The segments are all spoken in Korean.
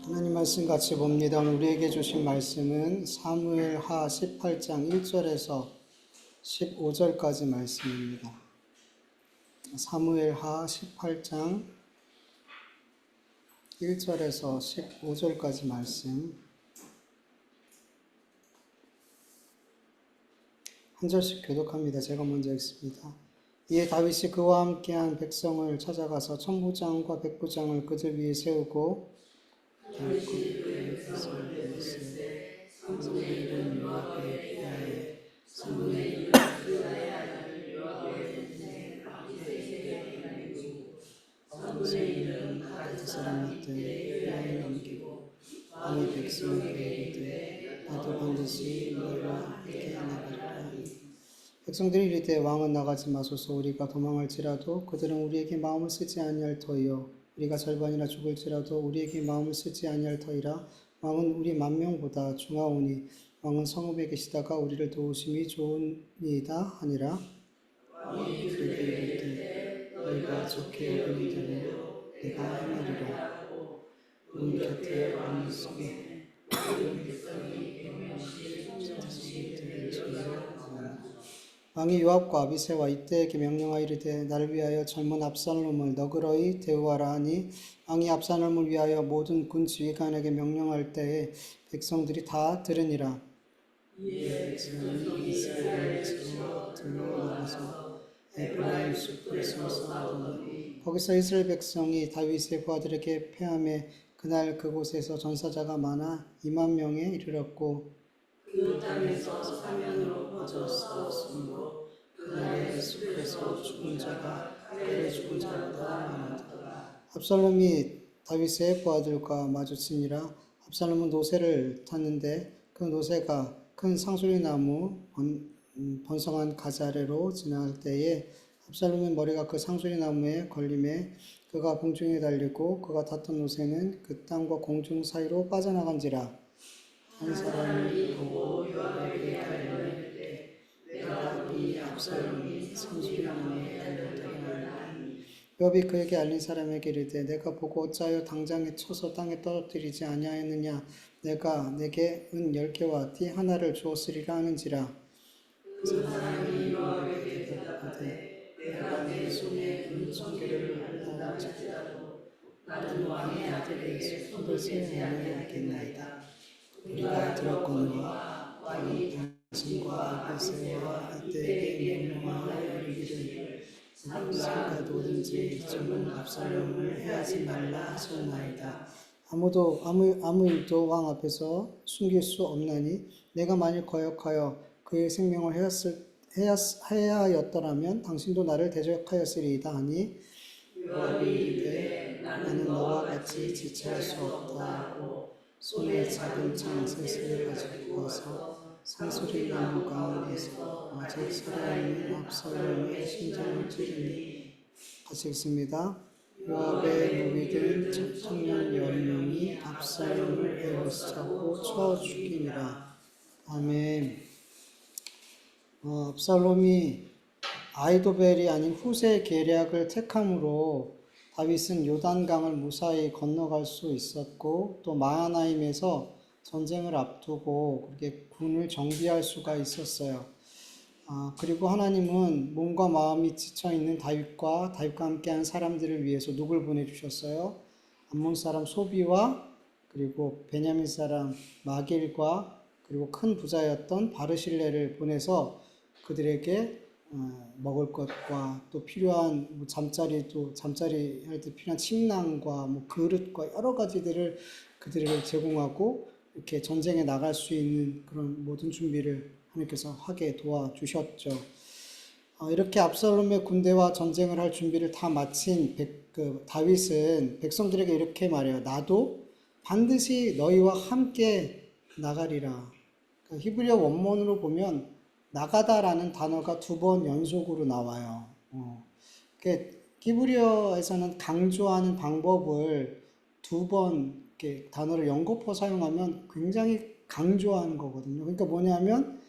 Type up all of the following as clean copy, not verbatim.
하나님 말씀 같이 봅니다. 오늘 우리에게 주신 말씀은 사무엘하 18장 1절에서 15절까지 말씀입니다. 사무엘하 18장 1절에서 15절까지 말씀. 한 절씩 교독합니다. 제가 먼저 읽습니다. 이에 다윗이 그와 함께한 백성을 찾아가서 천부장과 백부장을 그들 위에 세우고 사람한테 넘기고 왕의 백성에게 이르되 나도 반드시 너희와 함께 나가리라. 백성들이 이르되 왕은 나가지 마소서. 우리가 도망할지라도 그들은 우리에게 마음을 쓰지 아니할 터이요 우리가 절반이나 죽을지라도 우리에게 마음을 쓰지 아니할 터이라. 왕은 우리 만명보다 중하오니 왕은 성읍에 계시다가 우리를 도우심이 좋으니이다 하니라. 왕이 그들에게 이르되 너희가 좋게 여기는 대로 내가 행하리라. 우리 곁에 왕이 있으니 왕이 요압과 아비새와 이때에게 명령하여 이르되 나를 위하여 젊은 압살롬을 너그러이 대우하라 하니 왕이 압살롬을 위하여 모든 군 지휘관에게 명령할 때에 백성들이 다 들으니라. 이에 백성이 이스라엘을 치러 들러나가서 에브라임 숲을 성성하더니 거기서 이스라엘 백성이 다윗의 부하들에게 패하매 그날 그곳에서 전사자가 많아 2만 명에 이르렀고 그 땅에서 사면으로 퍼져 싸웠으므로 그날의 숲에서 죽은 자가 그의 죽은 자보다 많았더라. 압살롬이 다윗의 부하들과 마주치니라. 압살롬은 노새를 탔는데 그 노새가 큰 상수리나무 번성한 가자레로 지나갈 때에 압살롬의 머리가 그 상수리나무에 걸림에 그가 공중에 달리고 그가 탔던 노새는 그 땅과 공중 사이로 빠져나간지라. 한 사람이 보고 요압에게 가려되 내가 이 압살롬이 상수리나무에 달렸다고 하니 요압이 그에게 알린 사람에게 이르되 내가 보고 어찌하여 당장에 쳐서 땅에 떨어뜨리지 아니하였느냐. 내가 내게 은 10개와 띠 하나를 주었으리라 하는지라. 그 사람이 요압에게 대답하되 내가 내 손에 은 1000개를 받는다 할지라도 나는 왕의 아들에게 손을 세지 아니하겠나이다. 우리가 들었거니와 왕이 당신과 아비새와 이때에게 명령하여 이르기를 성가도든지 젊은 압살롬을 해하지 말라 하셨나이다. 아무 일도 왕 앞에서 숨길 수 없나니 내가 만일 거역하여 그의 생명을 해하였더라면 당신도 나를 대적하였으리이다 하니 요압이 이르되 나는 너와 같이 지체할 수 없다 하고 손에 작은 창 셋을 가지고 와서 상수리나무 가운데서 아직 살아있는 압살롬의 심장을 찌르니. 같이 읽습니다. 요압의 무비된 청년 10명이 압살롬을 에워싸고 쳐 죽이니라. 아멘. 압살롬이 아히도벨이 아닌 후세의 계략을 택함으로 다윗은 요단강을 무사히 건너갈 수 있었고 또 마하나임에서 전쟁을 앞두고 그렇게 군을 정비할 수가 있었어요. 그리고 하나님은 몸과 마음이 지쳐있는 다윗과 함께한 사람들을 위해서 누굴 보내주셨어요? 암몬 사람 소비와 그리고 베냐민 사람 마길과 그리고 큰 부자였던 바르실레를 보내서 그들에게 먹을 것과 또 필요한 잠자리 할 때 필요한 침낭과 그릇과 여러 가지들을 그들에게 제공하고 이렇게 전쟁에 나갈 수 있는 그런 모든 준비를 하나님께서 하게 도와주셨죠. 이렇게 압살롬의 군대와 전쟁을 할 준비를 다 마친 다윗은 백성들에게 이렇게 말해요. 나도 반드시 너희와 함께 나가리라. 그러니까 히브리어 원문으로 보면 나가다라는 단어가 2번 연속으로 나와요. 히브리어에서는 강조하는 방법을 2번 이렇게 단어를 연거푸어 사용하면 굉장히 강조하는 거거든요. 그러니까 뭐냐면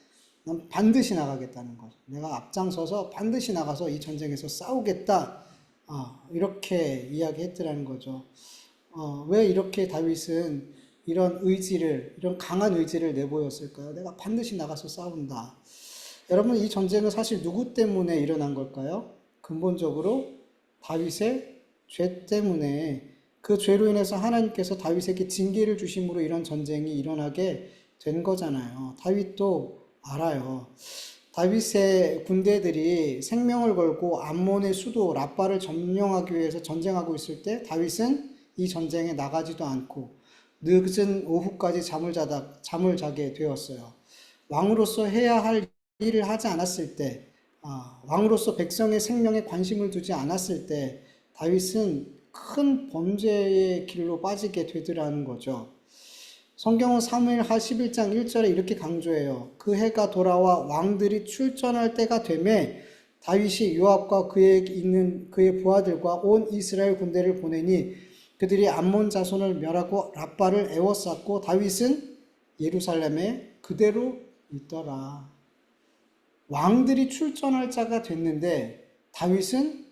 난 반드시 나가겠다는 거죠. 내가 앞장서서 반드시 나가서 이 전쟁에서 싸우겠다. 이렇게 이야기했더라는 거죠. 왜 이렇게 다윗은 이런 강한 의지를 내보였을까요? 내가 반드시 나가서 싸운다. 여러분, 이 전쟁은 사실 누구 때문에 일어난 걸까요? 근본적으로 다윗의 죄 때문에, 그 죄로 인해서 하나님께서 다윗에게 징계를 주심으로 이런 전쟁이 일어나게 된 거잖아요. 다윗도 알아요. 다윗의 군대들이 생명을 걸고 암몬의 수도 라빠를 점령하기 위해서 전쟁하고 있을 때 다윗은 이 전쟁에 나가지도 않고 늦은 오후까지 잠을 자게 되었어요. 왕으로서 해야 할 일을 하지 않았을 때, 왕으로서 백성의 생명에 관심을 두지 않았을 때 다윗은 큰 범죄의 길로 빠지게 되더라는 거죠. 성경은 사무엘하 11장 1절에 이렇게 강조해요. 그 해가 돌아와 왕들이 출전할 때가 되매 다윗이 요압과 그에 있는 그의 부하들과 온 이스라엘 군대를 보내니 그들이 암몬 자손을 멸하고 라빠를 에워쌌고 다윗은 예루살렘에 그대로 있더라. 왕들이 출전할 자가 됐는데 다윗은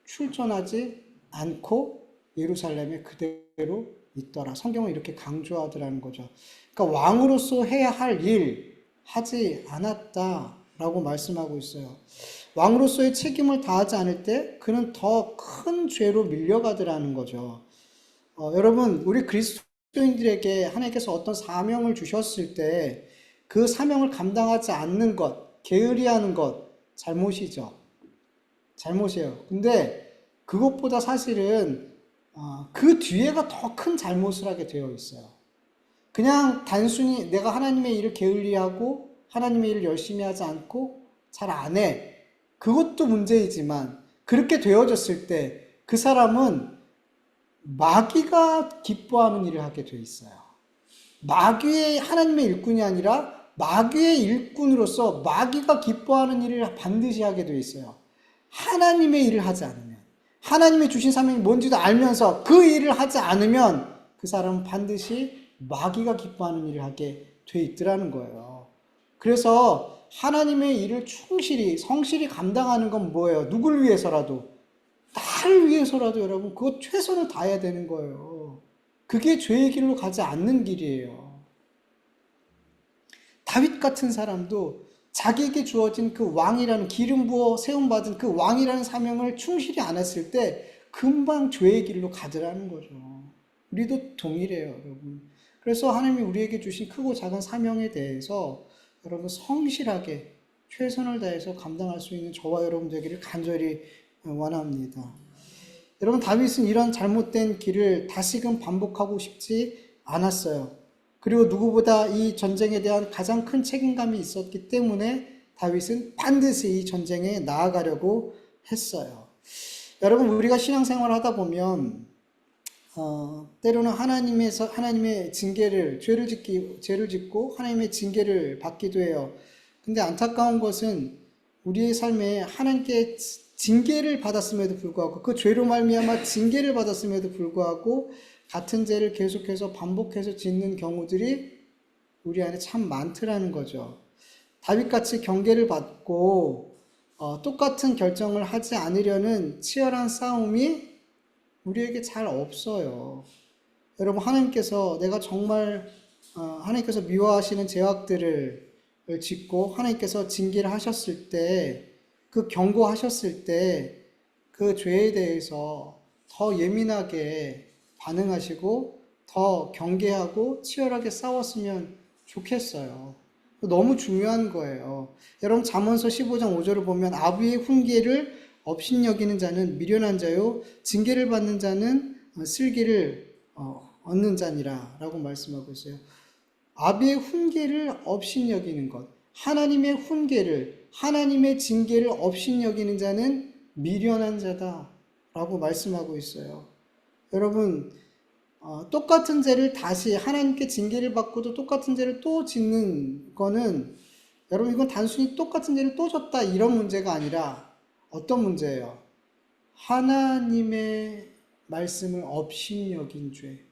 출전하지 않고 예루살렘에 그대로 있더라. 성경은 이렇게 강조하더라는 거죠. 그러니까 왕으로서 해야 할 일 하지 않았다라고 말씀하고 있어요. 왕으로서의 책임을 다하지 않을 때 그는 더 큰 죄로 밀려가더라는 거죠. 여러분, 우리 그리스도인들에게 하나님께서 어떤 사명을 주셨을 때 그 사명을 감당하지 않는 것, 게으리하는 것, 잘못이죠. 잘못이에요. 근데 그것보다 사실은 그 뒤에가 더 큰 잘못을 하게 되어 있어요. 그냥 단순히 내가 하나님의 일을 게을리하고 하나님의 일을 열심히 하지 않고 잘 안 해. 그것도 문제이지만 그렇게 되어졌을 때 그 사람은 마귀가 기뻐하는 일을 하게 돼 있어요. 마귀의 하나님의 일꾼이 아니라 마귀의 일꾼으로서 마귀가 기뻐하는 일을 반드시 하게 돼 있어요. 하나님의 일을 하지 않으면, 하나님의 주신 사명이 뭔지도 알면서 그 일을 하지 않으면 그 사람은 반드시 마귀가 기뻐하는 일을 하게 돼 있더라는 거예요. 그래서 하나님의 일을 충실히, 성실히 감당하는 건 뭐예요? 누굴 위해서라도, 나를 위해서라도 여러분, 그거 최선을 다해야 되는 거예요. 그게 죄의 길로 가지 않는 길이에요. 다윗 같은 사람도 자기에게 주어진 그 왕이라는 기름 부어 세움받은 그 왕이라는 사명을 충실히 안 했을 때 금방 죄의 길로 가더라는 거죠. 우리도 동일해요, 여러분. 그래서 하나님이 우리에게 주신 크고 작은 사명에 대해서 여러분 성실하게 최선을 다해서 감당할 수 있는 저와 여러분 되기를 간절히 원합니다. 여러분, 다윗은 이런 잘못된 길을 다시금 반복하고 싶지 않았어요. 그리고 누구보다 이 전쟁에 대한 가장 큰 책임감이 있었기 때문에 다윗은 반드시 이 전쟁에 나아가려고 했어요. 여러분, 우리가 신앙생활 하다 보면 때로는 하나님의 징계를 죄를 짓고 하나님의 징계를 받기도 해요. 근데 안타까운 것은 우리의 삶에 하나님께 징계를 받았음에도 불구하고 그 죄로 말미암아 징계를 받았음에도 불구하고 같은 죄를 계속해서 반복해서 짓는 경우들이 우리 안에 참 많더라는 거죠. 다윗같이 경계를 받고 똑같은 결정을 하지 않으려는 치열한 싸움이 우리에게 잘 없어요. 여러분, 하나님께서 내가 정말 하나님께서 미워하시는 죄악들을 짓고 하나님께서 징계를 하셨을 때, 그 경고하셨을 때 그 죄에 대해서 더 예민하게 반응하시고 더 경계하고 치열하게 싸웠으면 좋겠어요. 너무 중요한 거예요. 여러분, 잠언서 15장 5절을 보면 아비의 훈계를 업신여기는 자는 미련한 자요 징계를 받는 자는 슬기를 얻는 자니라 라고 말씀하고 있어요. 아비의 훈계를 업신여기는 것, 하나님의 훈계를, 하나님의 징계를 업신여기는 자는 미련한 자다 라고 말씀하고 있어요. 여러분, 똑같은 죄를 다시 하나님께 징계를 받고도 똑같은 죄를 또 짓는 거는, 여러분, 이건 단순히 똑같은 죄를 또 졌다 이런 문제가 아니라 어떤 문제예요? 하나님의 말씀을 업신여긴 죄,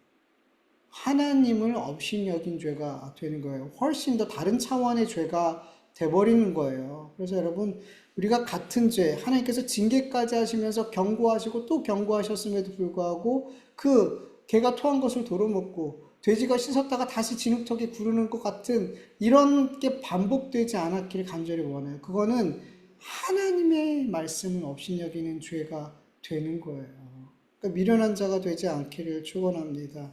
하나님을 업신여긴 죄가 되는 거예요. 훨씬 더 다른 차원의 죄가 돼버리는 거예요. 그래서 여러분, 우리가 같은 죄, 하나님께서 징계까지 하시면서 경고하시고 또 경고하셨음에도 불구하고 그 개가 토한 것을 도로 먹고 돼지가 씻었다가 다시 진흙탕에 구르는 것 같은 이런 게 반복되지 않았기를 간절히 원해요. 그거는 하나님의 말씀은 업신여기는 죄가 되는 거예요. 그러니까 미련한 자가 되지 않기를 축원합니다.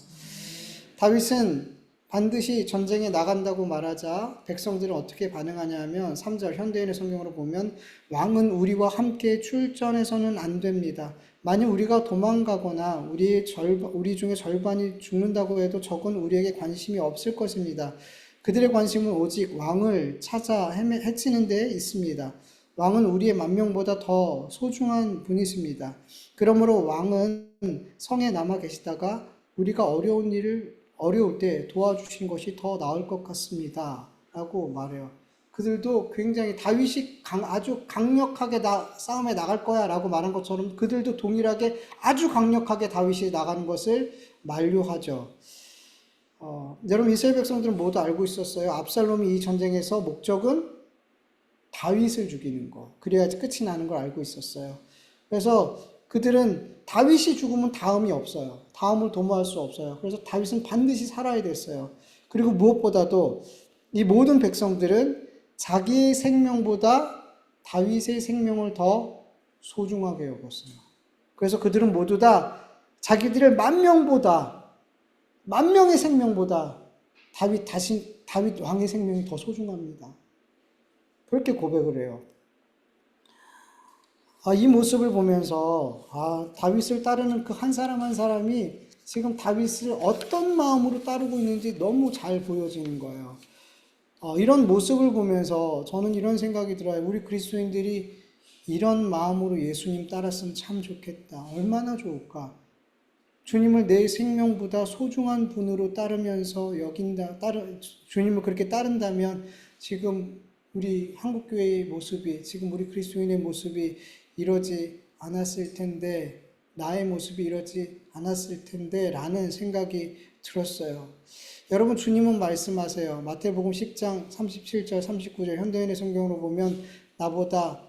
다윗은 반드시 전쟁에 나간다고 말하자 백성들은 어떻게 반응하냐면 3절 현대인의 성경으로 보면 왕은 우리와 함께 출전해서는 안 됩니다. 만일 우리가 도망가거나 우리 중에 절반이 죽는다고 해도 적은 우리에게 관심이 없을 것입니다. 그들의 관심은 오직 왕을 찾아 해치는 데 있습니다. 왕은 우리의 만명보다 더 소중한 분이십니다. 그러므로 왕은 성에 남아 계시다가 우리가 어려울 때 도와주신 것이 더 나을 것 같습니다. 라고 말해요. 그들도 굉장히 다윗이 아주 강력하게 싸움에 나갈 거야 라고 말한 것처럼 그들도 동일하게 아주 강력하게 다윗이 나가는 것을 만류하죠. 여러분 이스라엘 백성들은 모두 알고 있었어요. 압살롬이 이 전쟁에서 목적은 다윗을 죽이는 거. 그래야지 끝이 나는 걸 알고 있었어요. 그래서 그들은 다윗이 죽으면 다음이 없어요. 다음을 도모할 수 없어요. 그래서 다윗은 반드시 살아야 됐어요. 그리고 무엇보다도 이 모든 백성들은 자기의 생명보다 다윗의 생명을 더 소중하게 여겼어요. 그래서 그들은 모두 다 자기들의 만 명의 생명보다 다윗 왕의 생명이 더 소중합니다. 그렇게 고백을 해요. 이 모습을 보면서 다윗을 따르는 그 한 사람 한 사람이 지금 다윗을 어떤 마음으로 따르고 있는지 너무 잘 보여지는 거예요. 이런 모습을 보면서 저는 이런 생각이 들어요. 우리 그리스도인들이 이런 마음으로 예수님 따랐으면 참 좋겠다. 얼마나 좋을까? 주님을 내 생명보다 소중한 분으로 따르면서 주님을 그렇게 따른다면 지금 우리 한국교회의 모습이, 지금 우리 그리스도인의 모습이 이러지 않았을 텐데, 나의 모습이 이러지 않았을 텐데 라는 생각이 들었어요. 여러분 주님은 말씀하세요. 마태복음 10장 37절 39절 현대인의 성경으로 보면 나보다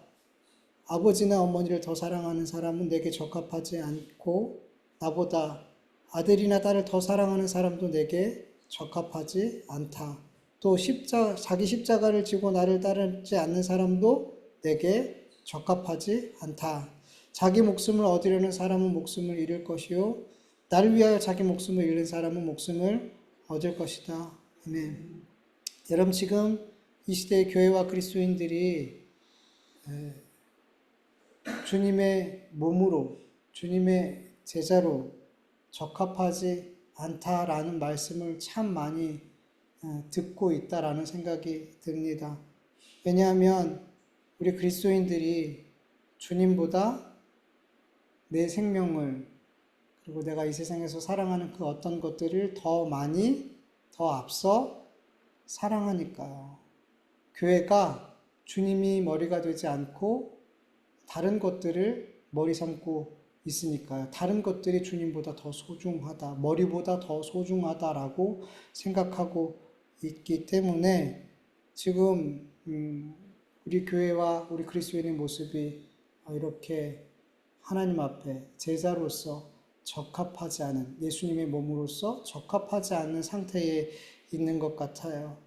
아버지나 어머니를 더 사랑하는 사람은 내게 적합하지 않고 나보다 아들이나 딸을 더 사랑하는 사람도 내게 적합하지 않다. 또 자기 십자가를 지고 나를 따르지 않는 사람도 내게 적합하지 않다. 자기 목숨을 얻으려는 사람은 목숨을 잃을 것이요 나를 위하여 자기 목숨을 잃는 사람은 목숨을 얻을 것이다. 아멘. 여러분 지금 이 시대의 교회와 그리스도인들이 주님의 몸으로 주님의 제자로 적합하지 않다라는 말씀을 참 많이 듣고 있다라는 생각이 듭니다. 왜냐하면 우리 그리스도인들이 주님보다 내 생명을 그리고 내가 이 세상에서 사랑하는 그 어떤 것들을 더 많이 더 앞서 사랑하니까요. 교회가 주님이 머리가 되지 않고 다른 것들을 머리 삼고 있으니까요. 다른 것들이 주님보다 더 소중하다, 머리보다 더 소중하다라고 생각하고 있기 때문에 지금 우리 교회와 우리 그리스도인의 모습이 이렇게 하나님 앞에 제자로서 적합하지 않은, 예수님의 몸으로서 적합하지 않은 상태에 있는 것 같아요.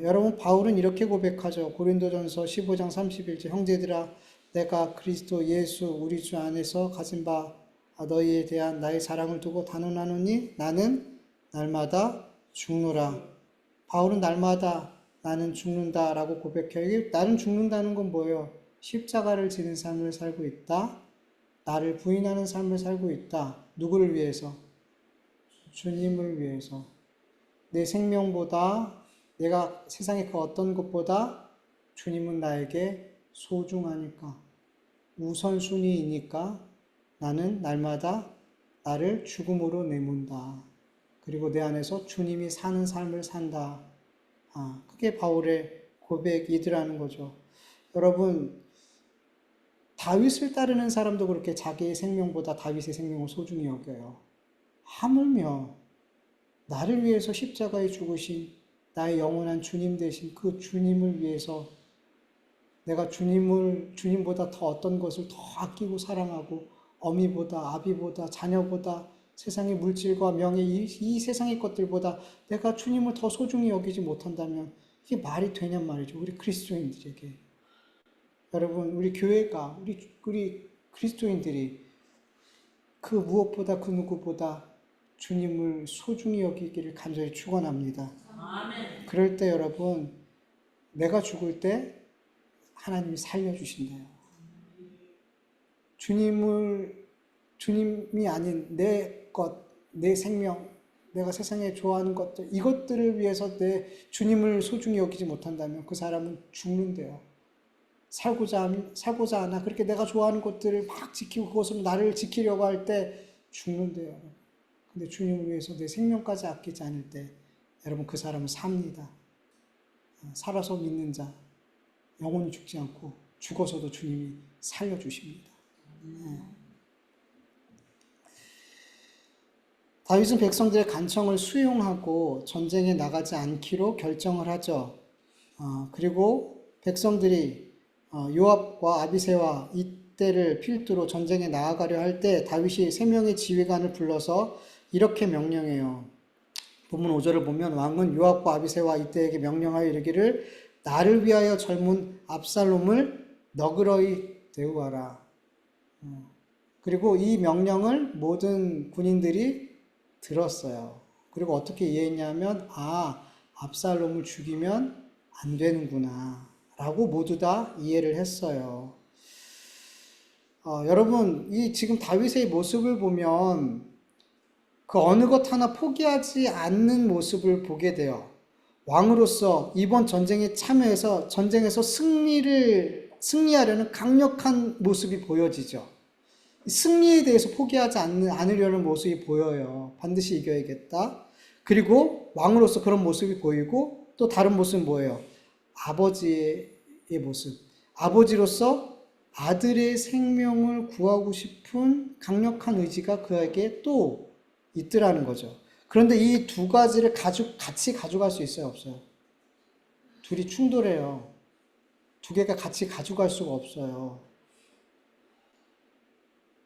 여러분 바울은 이렇게 고백하죠. 고린도전서 15장 31절 형제들아 내가 그리스도 예수 우리 주 안에서 가진 바 너희에 대한 나의 사랑을 두고 단언하노니 나는 날마다 죽노라. 바울은 날마다 나는 죽는다라고 고백해요. 나는 죽는다는 건 뭐예요? 십자가를 지는 삶을 살고 있다. 나를 부인하는 삶을 살고 있다. 누구를 위해서? 주님을 위해서. 내 생명보다 내가 세상의 그 어떤 것보다 주님은 나에게 소중하니까 우선순위이니까 나는 날마다 나를 죽음으로 내몬다. 그리고 내 안에서 주님이 사는 삶을 산다. 그게 바울의 고백이더라는 거죠. 여러분 다윗을 따르는 사람도 그렇게 자기의 생명보다 다윗의 생명을 소중히 여겨요. 하물며 나를 위해서 십자가에 죽으신 나의 영원한 주님 되신 그 주님을 위해서 내가 주님보다 더 어떤 것을 더 아끼고 사랑하고 어미보다 아비보다 자녀보다 세상의 물질과 명예, 이 세상의 것들보다 내가 주님을 더 소중히 여기지 못한다면 이게 말이 되냔 말이죠. 우리 그리스도인들에게. 여러분, 우리 교회가, 우리 그리스도인들이 그 무엇보다 그 누구보다 주님을 소중히 여기기를 간절히 축원합니다. 아멘. 그럴 때 여러분, 내가 죽을 때 하나님이 살려주신대요. 주님이 아닌 내 것, 내 생명, 내가 세상에 좋아하는 것들, 이것들을 위해서 내 주님을 소중히 여기지 못한다면 그 사람은 죽는데요. 살고자 하나 그렇게 내가 좋아하는 것들을 막 지키고 그것으로 나를 지키려고 할 때 죽는데요. 근데 주님을 위해서 내 생명까지 아끼지 않을 때 여러분 그 사람은 삽니다. 살아서 믿는 자 영원히 죽지 않고 죽어서도 주님이 살려주십니다. 다윗은 백성들의 간청을 수용하고 전쟁에 나가지 않기로 결정을 하죠. 그리고 백성들이 요압과 아비새와 이때를 필두로 전쟁에 나아가려 할 때 다윗이 3명의 지휘관을 불러서 이렇게 명령해요. 본문 5절을 보면 왕은 요압과 아비새와 이때에게 명령하여 이르기를 나를 위하여 젊은 압살롬을 너그러이 대우하라. 그리고 이 명령을 모든 군인들이 들었어요. 그리고 어떻게 이해했냐면 압살롬을 죽이면 안 되는구나 라고 모두 다 이해를 했어요. 여러분, 이 지금 다윗의 모습을 보면 그 어느 것 하나 포기하지 않는 모습을 보게 돼요. 왕으로서 이번 전쟁에 참여해서 전쟁에서 승리하려는 강력한 모습이 보여지죠. 승리에 대해서 포기하지 않으려는 모습이 보여요. 반드시 이겨야겠다. 그리고 왕으로서 그런 모습이 보이고 또 다른 모습은 뭐예요? 아버지의 모습. 아버지로서 아들의 생명을 구하고 싶은 강력한 의지가 그에게 또 있더라는 거죠. 그런데 이 두 가지를 같이 가져갈 수 있어요? 없어요? 둘이 충돌해요. 두 개가 같이 가져갈 수가 없어요.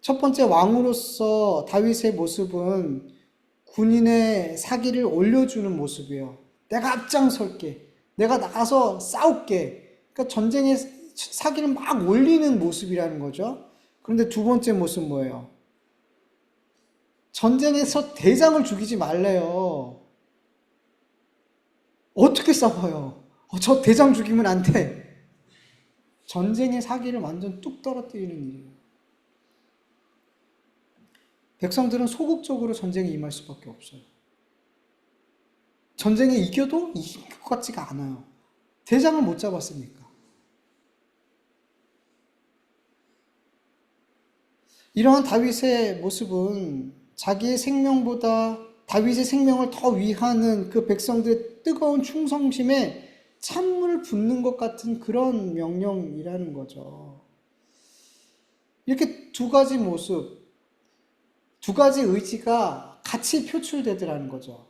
첫 번째 왕으로서 다윗의 모습은 군인의 사기를 올려주는 모습이에요. 내가 앞장설게. 내가 나가서 싸울게. 그러니까 전쟁의 사기를 막 올리는 모습이라는 거죠. 그런데 두 번째 모습은 뭐예요? 전쟁에서 대장을 죽이지 말래요. 어떻게 싸워요? 저 대장 죽이면 안 돼. 전쟁의 사기를 완전 뚝 떨어뜨리는 일이에요. 백성들은 소극적으로 전쟁에 임할 수밖에 없어요. 전쟁에 이겨도 이길 것 같지가 않아요. 대장을 못 잡았으니까. 이러한 다윗의 모습은 자기의 생명보다 다윗의 생명을 더 위하는 그 백성들의 뜨거운 충성심에 찬물을 붓는 것 같은 그런 명령이라는 거죠. 이렇게 두 가지 모습, 두 가지 의지가 같이 표출되더라는 거죠.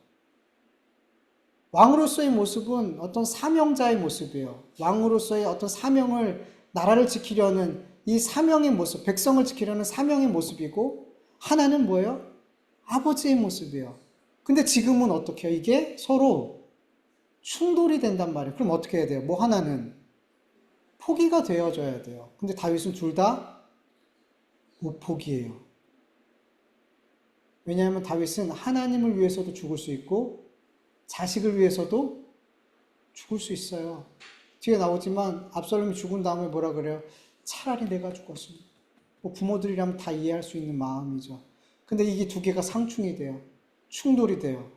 왕으로서의 모습은 어떤 사명자의 모습이에요. 왕으로서의 어떤 사명을, 나라를 지키려는 이 사명의 모습, 백성을 지키려는 사명의 모습이고, 하나는 뭐예요? 아버지의 모습이에요. 근데 지금은 어떻게 해요? 이게 서로 충돌이 된단 말이에요. 그럼 어떻게 해야 돼요? 뭐 하나는 포기가 되어져야 돼요. 근데 다윗은 둘 다 못 포기해요. 왜냐하면 다윗은 하나님을 위해서도 죽을 수 있고 자식을 위해서도 죽을 수 있어요. 뒤에 나오지만 압살롬이 죽은 다음에 뭐라 그래요? 차라리 내가 죽었으면. 뭐 부모들이라면 다 이해할 수 있는 마음이죠. 근데 이게 두 개가 상충이 돼요. 충돌이 돼요.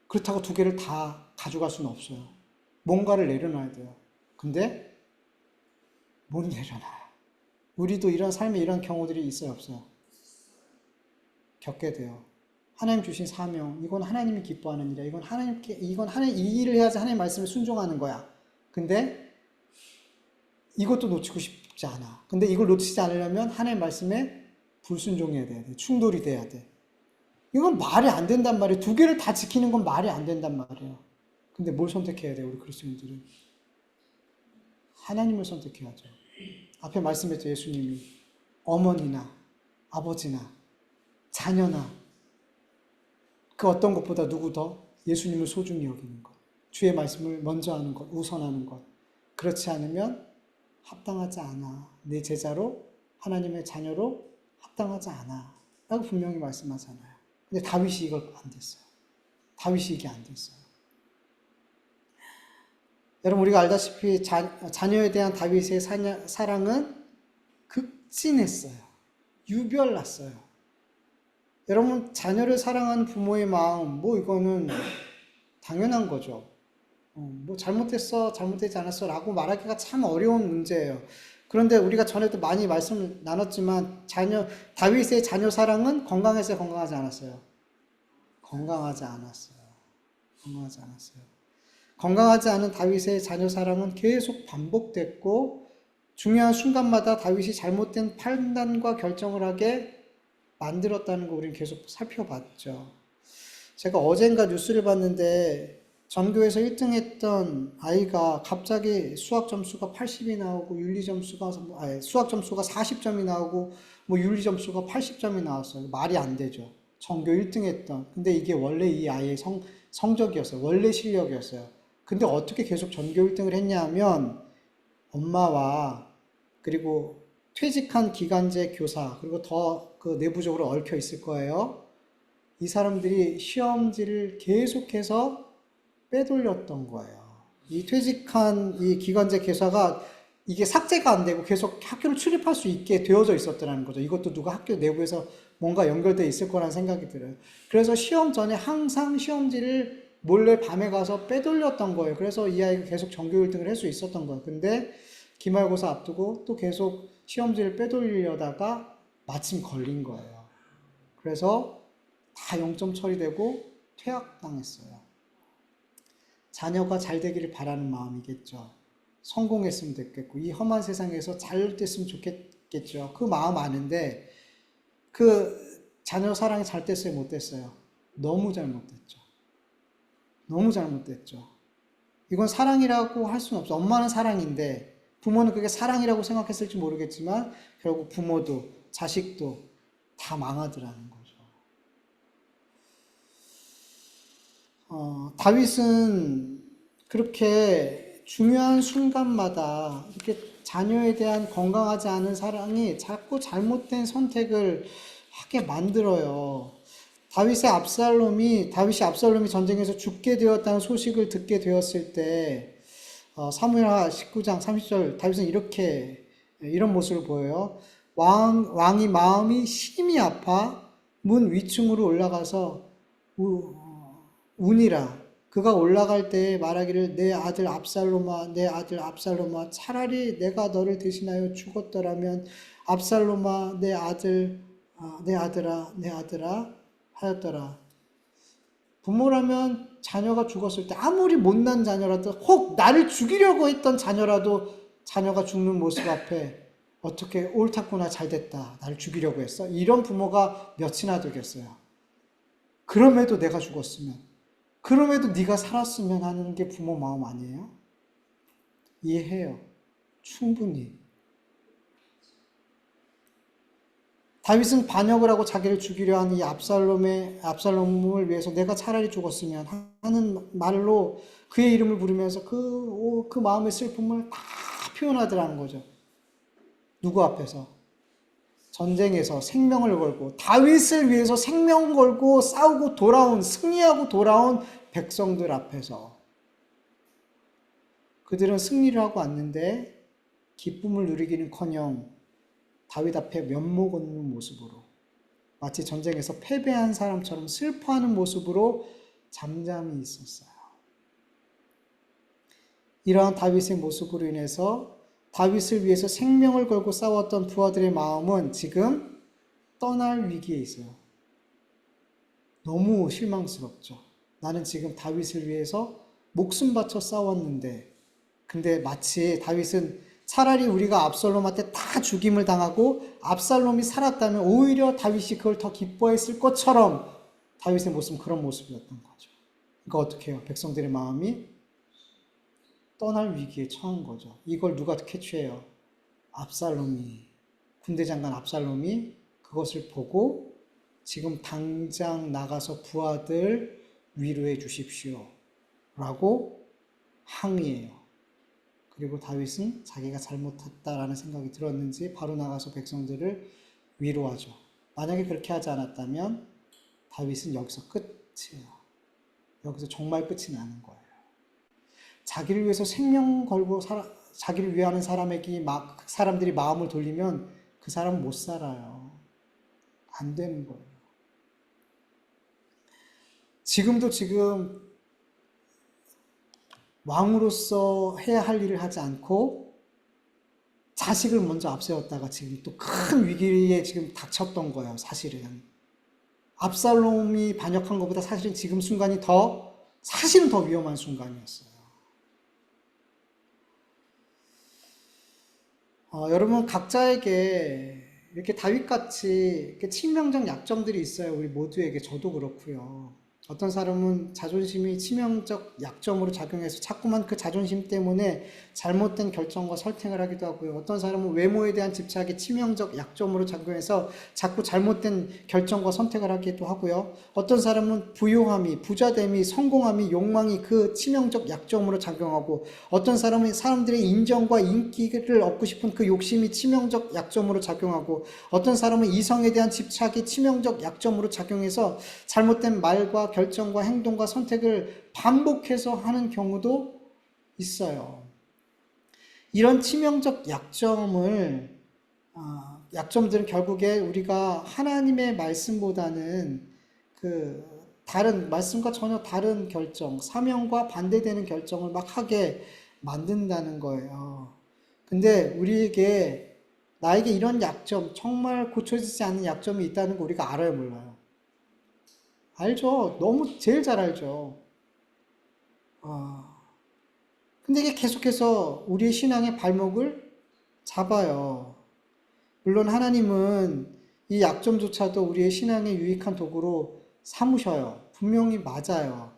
그렇다고 두 개를 다 가져갈 수는 없어요. 뭔가를 내려놔야 돼요. 근데 못 내려놔요. 우리도 이런 삶에 이런 경우들이 있어요, 없어요? 겪게 돼요. 하나님 주신 사명, 이건 하나님이 기뻐하는 일이야. 이건 하나님, 이 일을 해야지 하나님 말씀에 순종하는 거야. 근데 이것도 놓치고 싶지 않아. 근데 이걸 놓치지 않으려면 하나님 말씀에 불순종해야 돼. 충돌이 돼야 돼. 이건 말이 안 된단 말이에요. 두 개를 다 지키는 건 말이 안 된단 말이에요. 근데 뭘 선택해야 돼요, 우리 그리스도인들은? 하나님을 선택해야죠. 앞에 말씀했죠, 예수님이. 어머니나, 아버지나, 자녀나, 그 어떤 것보다 누구 더? 예수님을 소중히 여기는 것. 주의 말씀을 먼저 하는 것, 우선하는 것. 그렇지 않으면 합당하지 않아. 내 제자로, 하나님의 자녀로 합당하지 않아. 라고 분명히 말씀하잖아요. 근데 다윗이 이걸 안 됐어요. 다윗이 이게 안 됐어요. 여러분, 우리가 알다시피 자녀에 대한 다윗의 사랑은 극진했어요. 유별났어요. 여러분, 자녀를 사랑하는 부모의 마음, 뭐 이거는 당연한 거죠. 뭐 잘못했어, 잘못되지 않았어 라고 말하기가 참 어려운 문제예요. 그런데 우리가 전에도 많이 말씀을 나눴지만 다윗의 자녀 사랑은 건강했어요, 건강하지 않았어요? 건강하지 않았어요. 건강하지 않았어요. 건강하지 않은 다윗의 자녀 사랑은 계속 반복됐고 중요한 순간마다 다윗이 잘못된 판단과 결정을 하게 만들었다는 거 우리는 계속 살펴봤죠. 제가 어젠가 뉴스를 봤는데 전교에서 1등 했던 아이가 갑자기 수학 점수가 80이 나오고 수학 점수가 40점이 나오고 뭐 윤리 점수가 80점이 나왔어요. 말이 안 되죠. 전교 1등 했던. 근데 이게 원래 이 아이의 성적이었어요. 원래 실력이었어요. 근데 어떻게 계속 전교 1등을 했냐 하면 엄마와 그리고 퇴직한 기간제 교사 그리고 더 그 내부적으로 얽혀 있을 거예요. 이 사람들이 시험지를 계속해서 빼돌렸던 거예요. 이 퇴직한 이 기간제 교사가 이게 삭제가 안 되고 계속 학교를 출입할 수 있게 되어져 있었더라는 거죠. 이것도 누가 학교 내부에서 뭔가 연결되어 있을 거라는 생각이 들어요. 그래서 시험 전에 항상 시험지를 몰래 밤에 가서 빼돌렸던 거예요. 그래서 이 아이가 계속 전교 1등을 할 수 있었던 거예요. 근데 기말고사 앞두고 또 계속 시험지를 빼돌리려다가 마침 걸린 거예요. 그래서 다 0점 처리되고 퇴학당했어요. 자녀가 잘 되기를 바라는 마음이겠죠. 성공했으면 됐겠고 이 험한 세상에서 잘 됐으면 좋겠겠죠. 그 마음 아는데 그 자녀 사랑이 잘 됐어요, 못 됐어요? 너무 잘못됐죠. 너무 잘못됐죠. 이건 사랑이라고 할 수는 없어. 엄마는 사랑인데 부모는 그게 사랑이라고 생각했을지 모르겠지만 결국 부모도 자식도 다 망하더라는 거죠. 다윗은 그렇게 중요한 순간마다 이렇게 자녀에 대한 건강하지 않은 사랑이 자꾸 잘못된 선택을 하게 만들어요. 다윗이 압살롬이 전쟁에서 죽게 되었다는 소식을 듣게 되었을 때 사무엘하 19장 30절 다윗은 이런 모습을 보여요. 왕이 마음이 심히 아파 문 위층으로 올라가서 운이라 그가 올라갈 때에 말하기를 내 아들 압살롬아 내 아들 압살롬아 차라리 내가 너를 대신하여 죽었더라면 압살롬아 내 아들아 내 아들아 하였더라. 부모라면 자녀가 죽었을 때 아무리 못난 자녀라도 혹 나를 죽이려고 했던 자녀라도 자녀가 죽는 모습 앞에 어떻게 옳았구나 잘됐다 나를 죽이려고 했어? 이런 부모가 몇이나 되겠어요. 그럼에도 내가 죽었으면 그럼에도 네가 살았으면 하는 게 부모 마음 아니에요? 이해해요. 충분히. 다윗은 반역을 하고 자기를 죽이려 하는 이 압살롬을 위해서 내가 차라리 죽었으면 하는 말로 그의 이름을 부르면서 그 마음의 슬픔을 다 표현하더라는 거죠. 누구 앞에서? 전쟁에서 생명을 걸고 다윗을 위해서 생명 걸고 싸우고 승리하고 돌아온 백성들 앞에서 그들은 승리를 하고 왔는데 기쁨을 누리기는커녕 다윗 앞에 면목 없는 모습으로 마치 전쟁에서 패배한 사람처럼 슬퍼하는 모습으로 잠잠히 있었어요. 이러한 다윗의 모습으로 인해서 다윗을 위해서 생명을 걸고 싸웠던 부하들의 마음은 지금 떠날 위기에 있어요. 너무 실망스럽죠. 나는 지금 다윗을 위해서 목숨 바쳐 싸웠는데 근데 마치 다윗은 차라리 우리가 압살롬한테 다 죽임을 당하고 압살롬이 살았다면 오히려 다윗이 그걸 더 기뻐했을 것처럼 다윗의 모습은 그런 모습이었던 거죠. 그러니까 어떻게 해요? 백성들의 마음이 떠날 위기에 처한 거죠. 이걸 누가 캐치해요? 군대 장관 압살롬이 그것을 보고 지금 당장 나가서 부하들 위로해 주십시오. 라고 항의해요. 그리고 다윗은 자기가 잘못했다라는 생각이 들었는지 바로 나가서 백성들을 위로하죠. 만약에 그렇게 하지 않았다면 다윗은 여기서 끝이에요. 여기서 정말 끝이 나는 거예요. 자기를 위해서 생명 걸고 자기를 위하는 사람들이 마음을 돌리면 그 사람은 못 살아요. 안 되는 거예요. 지금 왕으로서 해야 할 일을 하지 않고 자식을 먼저 앞세웠다가 지금 또 큰 위기에 지금 닥쳤던 거예요, 사실은. 압살롬이 반역한 것보다 사실은 지금 순간이 사실은 더 위험한 순간이었어요. 여러분, 각자에게 이렇게 다윗같이 이렇게 치명적 약점들이 있어요. 우리 모두에게, 저도 그렇고요. 어떤 사람은 자존심이 치명적 약점으로 작용해서 자꾸만 그 자존심 때문에 잘못된 결정과 선택을 하기도 하고요. 어떤 사람은 외모에 대한 집착이 치명적 약점으로 작용해서 자꾸 잘못된 결정과 선택을 하기도 하고요. 어떤 사람은 부요함이, 부자됨이, 성공함이, 욕망이 그 치명적 약점으로 작용하고, 어떤 사람은 사람들의 인정과 인기를 얻고 싶은 그 욕심이 치명적 약점으로 작용하고, 어떤 사람은 이성에 대한 집착이 치명적 약점으로 작용해서 잘못된 말과 결정과 행동과 선택을 반복해서 하는 경우도 있어요. 이런 치명적 약점들은 결국에 우리가 하나님의 말씀보다는 다른 말씀과 전혀 다른 결정, 사명과 반대되는 결정을 막 하게 만든다는 거예요. 근데 나에게 이런 약점, 정말 고쳐지지 않는 약점이 있다는 거 우리가 알아요, 몰라요? 알죠. 제일 잘 알죠. 근데 이게 계속해서 우리의 신앙의 발목을 잡아요. 물론 하나님은 이 약점조차도 우리의 신앙에 유익한 도구로 삼으셔요. 분명히 맞아요.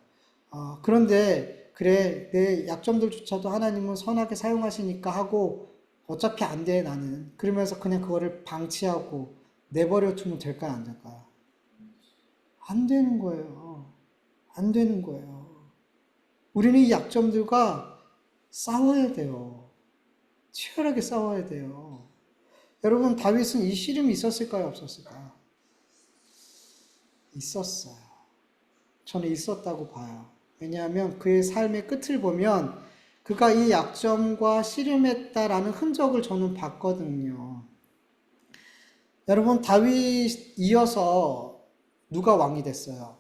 그런데 그래, 내 약점들조차도 하나님은 선하게 사용하시니까 하고 어차피 안 돼, 나는. 그러면서 그냥 그거를 방치하고 내버려 두면 될까요, 안 될까요? 안 되는 거예요. 안 되는 거예요. 우리는 이 약점들과 싸워야 돼요. 치열하게 싸워야 돼요. 여러분, 다윗은 이 씨름이 있었을까요, 없었을까요? 있었어요. 저는 있었다고 봐요. 왜냐하면 그의 삶의 끝을 보면 그가 이 약점과 씨름했다라는 흔적을 저는 봤거든요. 여러분, 다윗 이어서 누가 왕이 됐어요?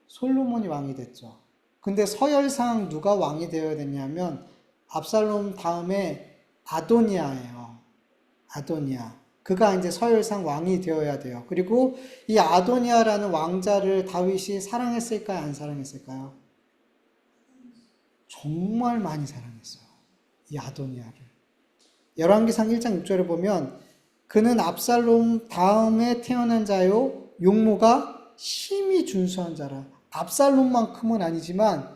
솔로몬이 왕이 됐죠. 근데 서열상 누가 왕이 되어야 됐냐면 압살롬 다음에 아도니아예요. 아도니아. 그가 이제 서열상 왕이 되어야 돼요. 그리고 이 아도니아라는 왕자를 다윗이 사랑했을까요? 안 사랑했을까요? 정말 많이 사랑했어요. 이 아도니아를. 열왕기상 1장 6절에 보면 그는 압살롬 다음에 태어난 자요 용모가 심히 준수한 자라. 압살롬만큼은 아니지만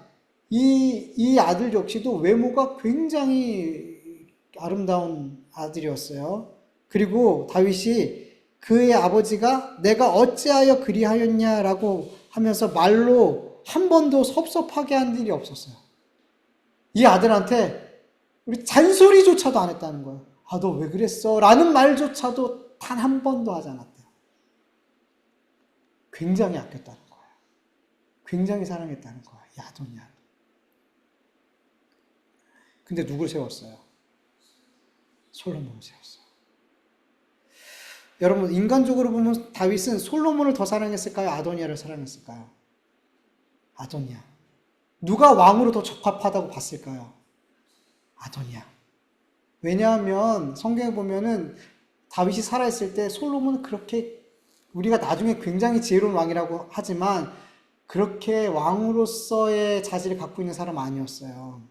이 아들 역시도 외모가 굉장히 아름다운 아들이었어요. 그리고 다윗이 그의 아버지가 내가 어찌하여 그리하였냐라고 하면서 말로 한 번도 섭섭하게 한 일이 없었어요. 이 아들한테 우리 잔소리조차도 안 했다는 거예요. 너 왜 그랬어? 라는 말조차도 단 한 번도 하지 않았대요. 굉장히 아꼈다는 거예요. 굉장히 사랑했다는 거예요. 이 아도니아를. 근데 누굴 세웠어요? 솔로몬을 세웠어요. 여러분, 인간적으로 보면 다윗은 솔로몬을 더 사랑했을까요? 아도니아를 사랑했을까요? 아도니아. 누가 왕으로 더 적합하다고 봤을까요? 아도니아. 왜냐하면 성경에 보면은 다윗이 살아있을 때 솔로몬은 그렇게 우리가 나중에 굉장히 지혜로운 왕이라고 하지만 그렇게 왕으로서의 자질을 갖고 있는 사람 아니었어요.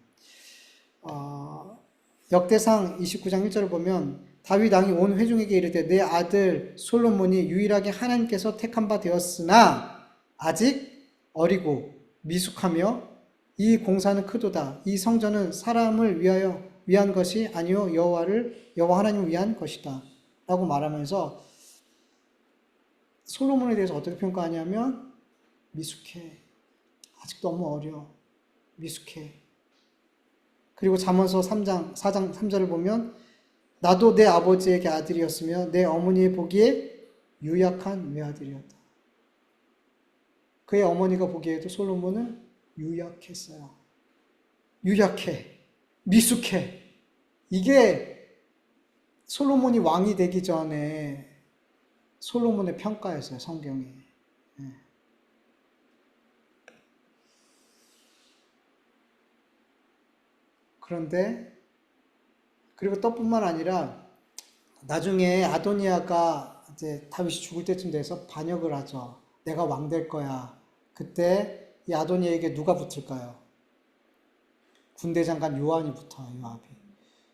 역대상 29장 1절을 보면 다윗 왕이 온 회중에게 이르되 내 아들 솔로몬이 유일하게 하나님께서 택한 바 되었으나 아직 어리고 미숙하며 이 공사는 크도다. 이 성전은 사람을 위한 것이 아니요 여호와 하나님을 위한 것이다. 라고 말하면서 솔로몬에 대해서 어떻게 평가하냐면 미숙해. 아직 너무 어려. 미숙해. 그리고 잠언서 3장 4장 3절을 보면 나도 내 아버지에게 아들이었으며 내 어머니의 보기에 유약한 외아들이었다. 그의 어머니가 보기에도 솔로몬은 유약했어요. 유약해. 미숙해. 이게 솔로몬이 왕이 되기 전에 솔로몬의 평가였어요, 성경에. 그런데 그리고 또뿐만 아니라 나중에 아도니아가 이제 다윗이 죽을 때쯤 돼서 반역을 하죠. 내가 왕 될 거야. 그때 이 아도니아에게 누가 붙을까요? 군대 장관 요압이 붙어요. 요압이.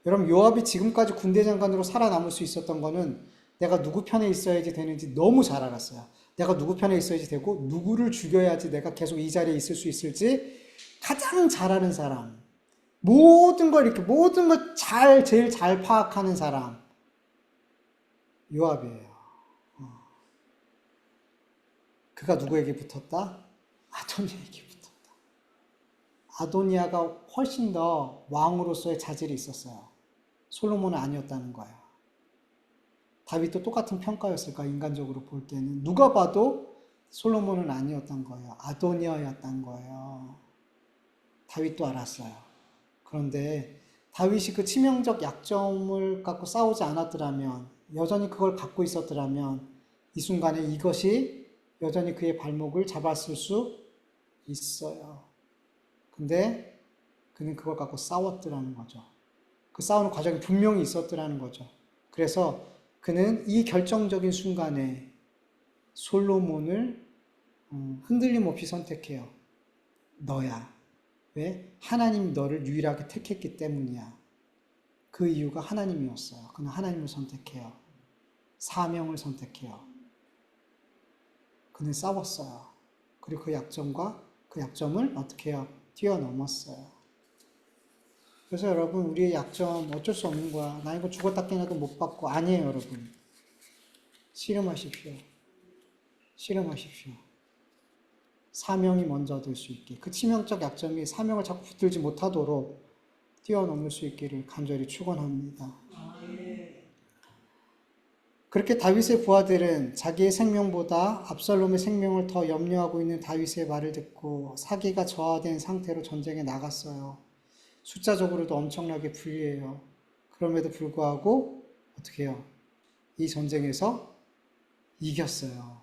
여러분 요압이 지금까지 군대 장관으로 살아남을 수 있었던 거는 내가 누구 편에 있어야지 되는지 너무 잘 알았어요. 내가 누구 편에 있어야지 되고 누구를 죽여야지 내가 계속 이 자리에 있을 수 있을지 가장 잘 아는 사람. 모든 걸 제일 잘 파악하는 사람. 요압이에요. 그가 누구에게 붙었다? 아도니아에게 붙었다. 아도니아가 훨씬 더 왕으로서의 자질이 있었어요. 솔로몬은 아니었다는 거예요. 다윗도 똑같은 평가였을까? 인간적으로 볼 때는 누가 봐도 솔로몬은 아니었던 거예요. 아도니아였던 거예요. 다윗도 알았어요. 그런데 다윗이 그 치명적 약점을 갖고 싸우지 않았더라면, 여전히 그걸 갖고 있었더라면 이 순간에 이것이 여전히 그의 발목을 잡았을 수 있어요. 근데 그는 그걸 갖고 싸웠더라는 거죠. 그 싸우는 과정이 분명히 있었더라는 거죠. 그래서 그는 이 결정적인 순간에 솔로몬을 흔들림 없이 선택해요. 너야. 왜? 하나님이 너를 유일하게 택했기 때문이야. 그 이유가 하나님이었어요. 그는 하나님을 선택해요. 사명을 선택해요. 그는 싸웠어요. 그리고 그 약점을 어떻게 해요? 뛰어넘었어요. 그래서 여러분, 우리의 약점 어쩔 수 없는 거야. 나 이거 죽었다 깨나도 못 받고. 아니에요, 여러분. 씨름하십시오. 씨름하십시오. 사명이 먼저 될 수 있게, 그 치명적 약점이 사명을 자꾸 붙들지 못하도록 뛰어넘을 수 있기를 간절히 축원합니다. 그렇게 다윗의 부하들은 자기의 생명보다 압살롬의 생명을 더 염려하고 있는 다윗의 말을 듣고 사기가 저하된 상태로 전쟁에 나갔어요. 숫자적으로도 엄청나게 불리해요. 그럼에도 불구하고 어떻게 해요? 이 전쟁에서 이겼어요.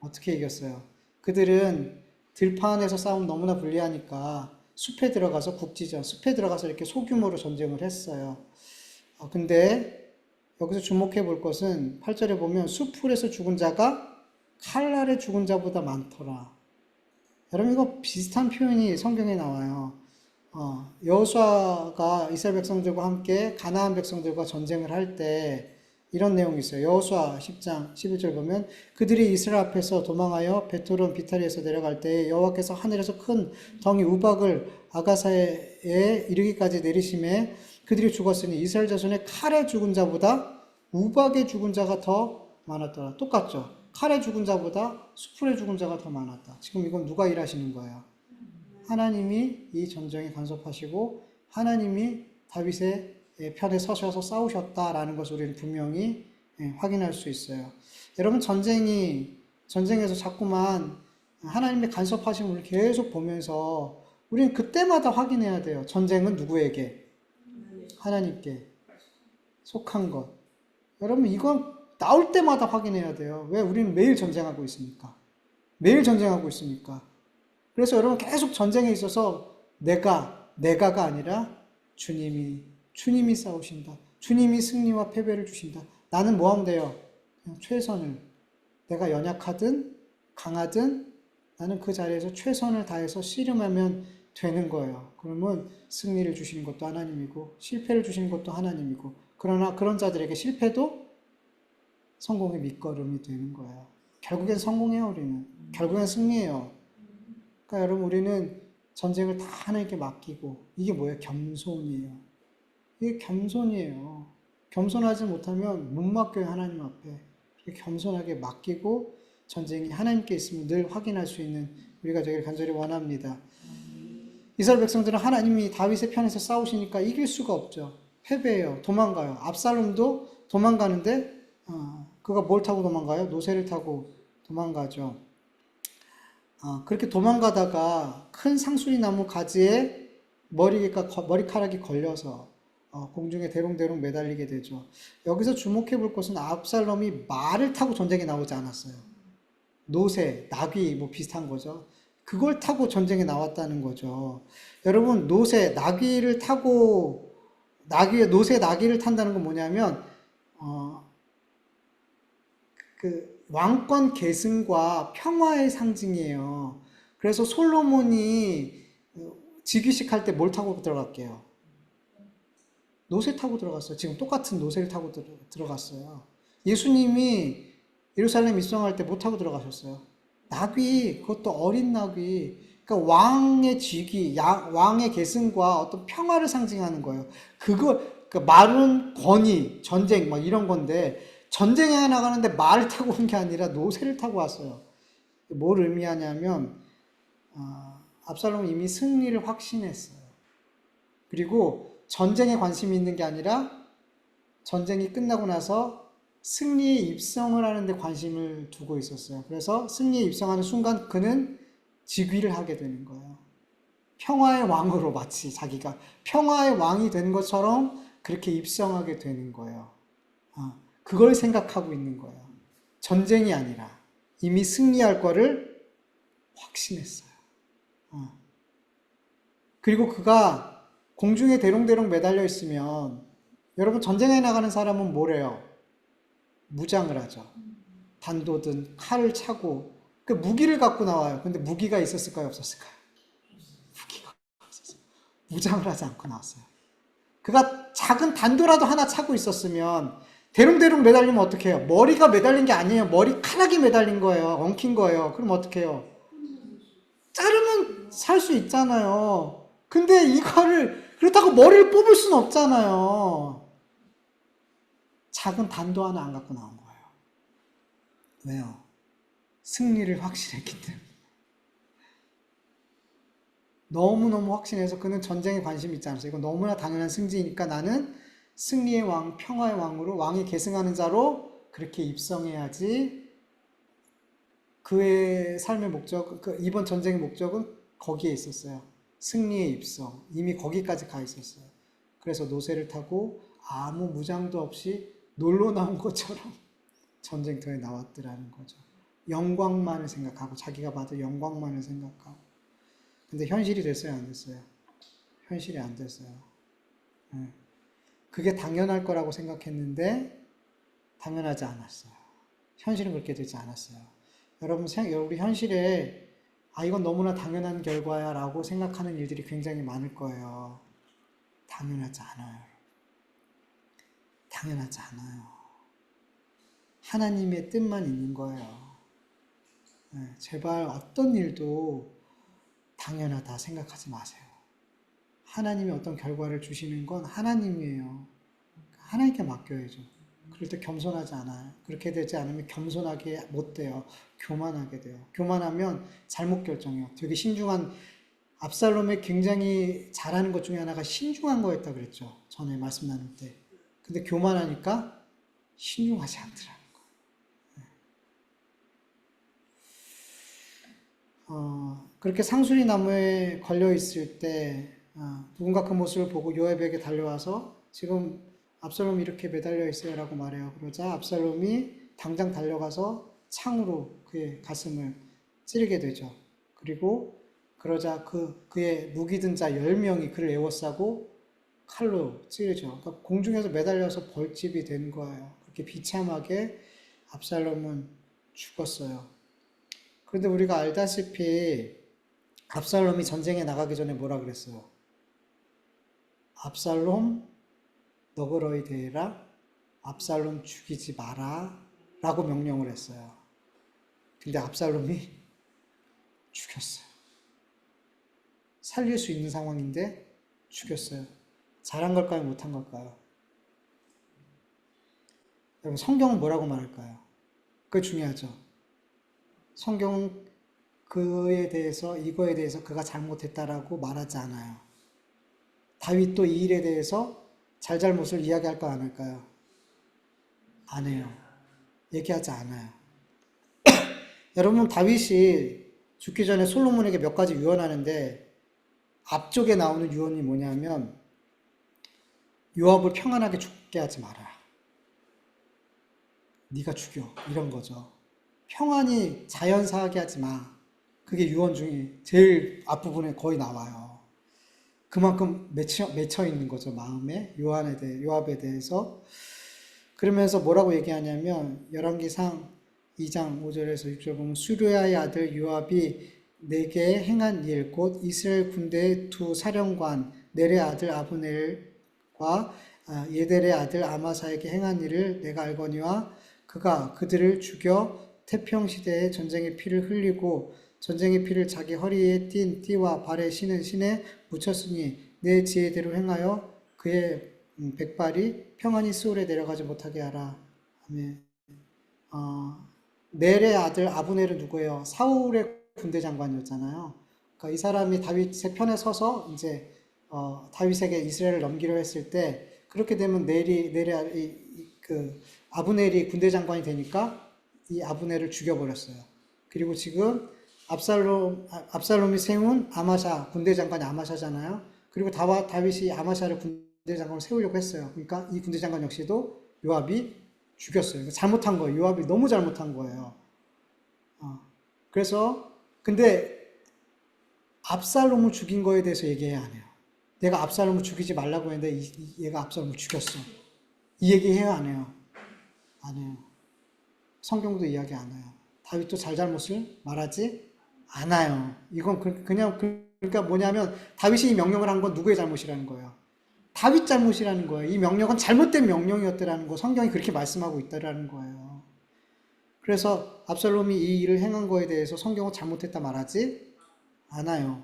어떻게 이겼어요? 그들은 들판에서 싸우면 너무나 불리하니까 숲에 들어가서 국지전, 숲에 들어가서 이렇게 소규모로 전쟁을 했어요. 근데 여기서 주목해 볼 것은 8절에 보면 숲풀에서 죽은 자가 칼날에 죽은 자보다 많더라. 여러분 이거 비슷한 표현이 성경에 나와요. 여호수아가 이스라엘 백성들과 함께 가나안 백성들과 전쟁을 할 때 이런 내용이 있어요. 여호수아 10장 11절 보면 그들이 이스라엘 앞에서 도망하여 베토론 비타리에서 내려갈 때 여호와께서 하늘에서 큰 덩이 우박을 아가사에 이르기까지 내리심에 그들이 죽었으니 이스라엘 자손의 칼에 죽은 자보다 우박에 죽은 자가 더 많았더라. 똑같죠? 칼에 죽은 자보다 숲풀에 죽은 자가 더 많았다. 지금 이건 누가 일하시는 거예요? 하나님이 이 전쟁에 간섭하시고 하나님이 다윗의 편에 서셔서 싸우셨다라는 것을 우리는 분명히 확인할 수 있어요. 여러분 전쟁에서 자꾸만 하나님의 간섭하심을 계속 보면서 우리는 그때마다 확인해야 돼요. 전쟁은 누구에게? 하나님께 속한 것. 여러분 이건 나올 때마다 확인해야 돼요. 왜? 우리는 매일 전쟁하고 있으니까. 매일 전쟁하고 있으니까. 그래서 여러분 계속 전쟁에 있어서 내가가 아니라 주님이 싸우신다. 주님이 승리와 패배를 주신다. 나는 뭐 하면 돼요? 그냥 최선을. 내가 연약하든 강하든 나는 그 자리에서 최선을 다해서 씨름하면 되는 거예요. 그러면 승리를 주시는 것도 하나님이고 실패를 주시는 것도 하나님이고 그러나 그런 자들에게 실패도 성공의 밑거름이 되는 거예요. 결국엔 성공해요, 우리는. 결국엔 승리해요. 그러니까 여러분 우리는 전쟁을 다 하나님께 맡기고 이게 뭐예요? 겸손이에요. 이게 겸손이에요. 겸손하지 못하면 못 맡겨요, 하나님 앞에. 겸손하게 맡기고 전쟁이 하나님께 있음을 늘 확인할 수 있는 우리가 되길 간절히 원합니다. 이스라엘 백성들은 하나님이 다윗의 편에서 싸우시니까 이길 수가 없죠. 패배해요. 도망가요. 압살롬도 도망가는데 그가 뭘 타고 도망가요? 노새를 타고 도망가죠. 그렇게 도망가다가 큰 상수리 나무 가지에 머리카락이 걸려서 공중에 대롱대롱 매달리게 되죠. 여기서 주목해 볼 것은 압살롬이 말을 타고 전쟁에 나오지 않았어요. 노새, 나귀 뭐 비슷한 거죠. 그걸 타고 전쟁에 나왔다는 거죠. 여러분, 노새, 나귀를 타고 노새, 나귀를 탄다는 건 뭐냐면 그 왕권 계승과 평화의 상징이에요. 그래서 솔로몬이 즉위식 할 때 뭘 타고 들어갈게요? 노새 타고 들어갔어요. 지금 똑같은 노새를 타고 들어갔어요. 예수님이 예루살렘 입성할 때 뭐 타고 들어가셨어요? 나귀, 그것도 어린 나귀. 그러니까 왕의 즉위, 왕의 계승과 어떤 평화를 상징하는 거예요. 그 말은 권위, 전쟁, 막 이런 건데, 전쟁에 나가는데 말을 타고 온 게 아니라 노새를 타고 왔어요. 뭘 의미하냐면, 압살롬은 이미 승리를 확신했어요. 그리고 전쟁에 관심이 있는 게 아니라 전쟁이 끝나고 나서 승리에 입성을 하는데 관심을 두고 있었어요. 그래서 승리에 입성하는 순간 그는 즉위를 하게 되는 거예요. 평화의 왕으로 마치 자기가 평화의 왕이 된 것처럼 그렇게 입성하게 되는 거예요. 그걸 생각하고 있는 거예요. 전쟁이 아니라 이미 승리할 거를 확신했어요. 그리고 그가 공중에 대롱대롱 매달려 있으면 여러분 전쟁에 나가는 사람은 뭐래요? 무장을 하죠. 단도든 칼을 차고 그 무기를 갖고 나와요. 근데 무기가 있었을까요? 없었을까요? 무기가 없었어요. 무장을 하지 않고 나왔어요. 그가 작은 단도라도 하나 차고 있었으면 대롱대롱 매달리면 어떻게 해요? 머리가 매달린 게 아니에요. 머리카락이 매달린 거예요. 엉킨 거예요. 그럼 어떻게 해요? 자르면 살 수 있잖아요. 근데 이거를 그렇다고 머리를 뽑을 수는 없잖아요. 작은 단도 하나 안 갖고 나온 거예요. 왜요? 승리를 확신했기 때문에. 너무너무 확신해서 그는 전쟁에 관심이 있지 않았어요. 이건 너무나 당연한 승지니까 나는 승리의 왕, 평화의 왕으로 왕이 계승하는 자로 그렇게 입성해야지. 그의 삶의 목적, 이번 전쟁의 목적은 거기에 있었어요. 승리의 입성. 이미 거기까지 가 있었어요. 그래서 노새를 타고 아무 무장도 없이 놀러 나온 것처럼 전쟁터에 나왔더라는 거죠. 영광만을 생각하고 자기가 받을 영광만을 생각하고. 근데 현실이 됐어요, 안 됐어요? 현실이 안 됐어요. 그게 당연할 거라고 생각했는데 당연하지 않았어요. 현실은 그렇게 되지 않았어요. 여러분, 우리 현실에 이건 너무나 당연한 결과야 라고 생각하는 일들이 굉장히 많을 거예요. 당연하지 않아요. 당연하지 않아요. 하나님의 뜻만 있는 거예요. 제발 어떤 일도 당연하다 생각하지 마세요. 하나님이 어떤 결과를 주시는 건 하나님이에요. 하나님께 맡겨야죠. 그럴 때 겸손하지 않아요. 그렇게 되지 않으면 겸손하게 못 돼요. 교만하게 돼요. 교만하면 잘못 결정해요. 되게 신중한 압살롬의 굉장히 잘하는 것 중에 하나가 신중한 거였다 그랬죠. 전에 말씀 나눌 때. 근데 교만하니까 신중하지 않더라는 거예요. 그렇게 상수리 나무에 걸려 있을 때 누군가 그 모습을 보고 요압에게 달려와서 지금 압살롬이 이렇게 매달려 있어요 라고 말해요. 그러자 압살롬이 당장 달려가서 창으로 그의 가슴을 찌르게 되죠. 그리고 그러자 그의 무기 든 자 10명이 그를 에워싸고 칼로 찌르죠. 그러니까 공중에서 매달려서 벌집이 된 거예요. 그렇게 비참하게 압살롬은 죽었어요. 그런데 우리가 알다시피 압살롬이 전쟁에 나가기 전에 뭐라 그랬어요? 압살롬 너그러이 대해라. 압살롬 죽이지 마라. 라고 명령을 했어요. 근데 압살롬이 죽였어요. 살릴 수 있는 상황인데 죽였어요. 잘한 걸까요? 못한 걸까요? 여러분 성경은 뭐라고 말할까요? 그게 중요하죠. 성경은 이거에 대해서 그가 잘못했다라고 말하지 않아요. 다윗도 이 일에 대해서 잘잘못을 이야기할까 안 할까요? 안 해요. 얘기하지 않아요. 여러분, 다윗이 죽기 전에 솔로몬에게 몇 가지 유언하는데 앞쪽에 나오는 유언이 뭐냐면 요압을 평안하게 죽게 하지 마라. 네가 죽여. 이런 거죠. 평안히 자연사하게 하지 마. 그게 유언 중에 제일 앞부분에 거의 나와요. 그만큼 맺혀 있는 거죠. 마음에 요압에 대해서. 그러면서 뭐라고 얘기하냐면 열왕기상 2장 5절에서 6절 보면 수르야의 아들 요압이 내게 행한 일 곧 이스라엘 군대의 두 사령관 넬의 아들 아브넬과 예델의 아들 아마사에게 행한 일을 내가 알거니와 그가 그들을 죽여 태평시대에 전쟁의 피를 흘리고 전쟁의 피를 자기 허리에 띤 띠와 발에 신은 신에 묻혔으니 내 지혜대로 행하여 그의 백발이 평안히 스올에 내려가지 못하게 하라. 아멘. 넬의 아들 아브넬은 누구예요? 사울의 군대 장관이었잖아요. 그러니까 이 사람이 다윗의 편에 서서 이제 다윗에게 이스라엘을 넘기려 했을 때 그렇게 되면 그 아브넬이 군대 장관이 되니까 이 아브넬을 죽여버렸어요. 그리고 지금 압살롬이 세운 아마샤 군대 장관이 아마샤잖아요. 그리고 다윗이 아마샤를 군대 장관을 세우려고 했어요. 그러니까 이 군대 장관 역시도 요압이 죽였어요. 잘못한 거예요. 요압이 너무 잘못한 거예요. 그래서 근데 압살롬을 죽인 거에 대해서 얘기해야 안 해요. 내가 압살롬을 죽이지 말라고 했는데 얘가 압살롬을 죽였어. 이 얘기해야 안 해요. 안 해요. 성경도 이야기 안 해요. 다윗도 잘잘못을 말하지 않아요. 이건 그러니까 뭐냐면 다윗이 이 명령을 한 건 누구의 잘못이라는 거예요. 다윗 잘못이라는 거예요. 이 명령은 잘못된 명령이었다라는 거 성경이 그렇게 말씀하고 있다라는 거예요. 그래서 압살롬이 이 일을 행한 거에 대해서 성경은 잘못했다 말하지 않아요.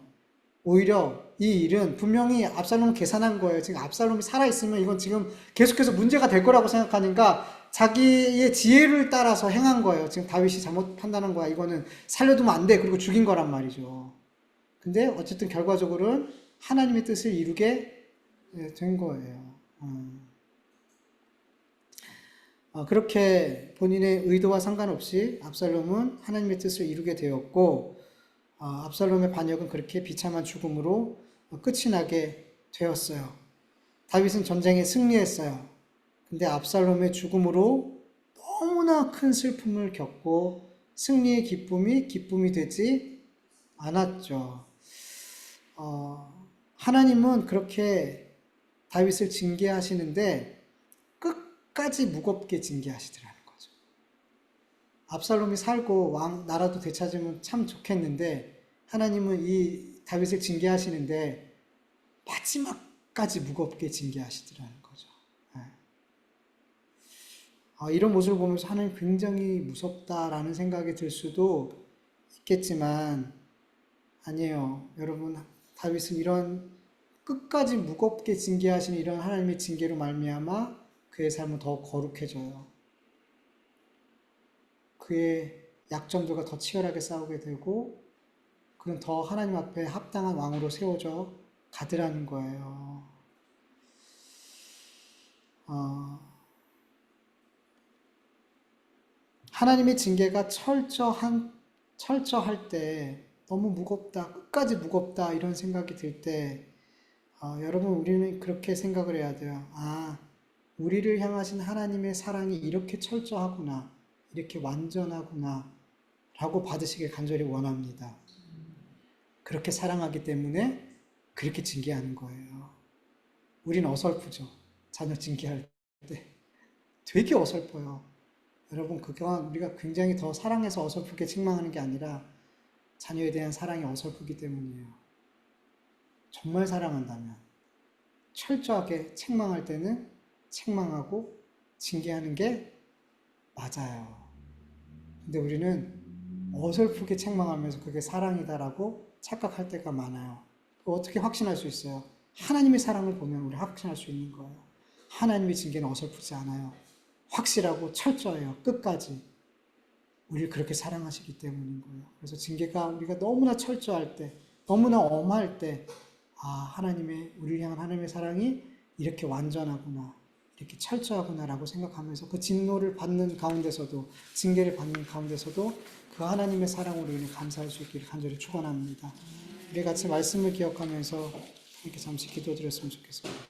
오히려 이 일은 분명히 압살롬은 계산한 거예요. 지금 압살롬이 살아있으면 이건 지금 계속해서 문제가 될 거라고 생각하니까 자기의 지혜를 따라서 행한 거예요. 지금 다윗이 잘못 판단한 거야. 이거는 살려두면 안 돼. 그리고 죽인 거란 말이죠. 근데 어쨌든 결과적으로는 하나님의 뜻을 이루게 된 거예요. 그렇게 본인의 의도와 상관없이 압살롬은 하나님의 뜻을 이루게 되었고 압살롬의 반역은 그렇게 비참한 죽음으로 끝이 나게 되었어요. 다윗은 전쟁에 승리했어요. 근데 압살롬의 죽음으로 너무나 큰 슬픔을 겪고 승리의 기쁨이 되지 않았죠. 하나님은 그렇게 다윗을 징계하시는데 끝까지 무겁게 징계하시더라는 거죠. 압살롬이 살고 나라도 되찾으면 참 좋겠는데 하나님은 이 다윗을 징계하시는데 마지막까지 무겁게 징계하시더라는 거죠. 이런 모습을 보면서 하나님 굉장히 무섭다라는 생각이 들 수도 있겠지만 아니에요. 여러분, 다윗은 이런 끝까지 무겁게 징계하시는 이런 하나님의 징계로 말미암아 그의 삶은 더 거룩해져요. 그의 약점들과 더 치열하게 싸우게 되고 그는 더 하나님 앞에 합당한 왕으로 세워져 가더라는 거예요. 하나님의 징계가 철저할 때 너무 무겁다, 끝까지 무겁다 이런 생각이 들 때 여러분 우리는 그렇게 생각을 해야 돼요. 우리를 향하신 하나님의 사랑이 이렇게 철저하구나, 이렇게 완전하구나 라고 받으시길 간절히 원합니다. 그렇게 사랑하기 때문에 그렇게 징계하는 거예요. 우리는 어설프죠. 자녀 징계할 때 되게 어설퍼요. 여러분 그건 우리가 굉장히 더 사랑해서 어설프게 책망하는 게 아니라 자녀에 대한 사랑이 어설프기 때문이에요. 정말 사랑한다면 철저하게 책망할 때는 책망하고 징계하는 게 맞아요. 근데 우리는 어설프게 책망하면서 그게 사랑이다라고 착각할 때가 많아요. 어떻게 확신할 수 있어요? 하나님의 사랑을 보면 우리 확신할 수 있는 거예요. 하나님의 징계는 어설프지 않아요. 확실하고 철저해요. 끝까지. 우리를 그렇게 사랑하시기 때문인 거예요. 그래서 징계가 우리가 너무나 철저할 때, 너무나 엄할 때, 우리를 향한 하나님의 사랑이 이렇게 완전하구나, 이렇게 철저하구나라고 생각하면서 그 진노를 받는 가운데서도, 징계를 받는 가운데서도 그 하나님의 사랑으로 인해 감사할 수 있기를 간절히 축원합니다. 우리 같이 말씀을 기억하면서 이렇게 잠시 기도드렸으면 좋겠습니다.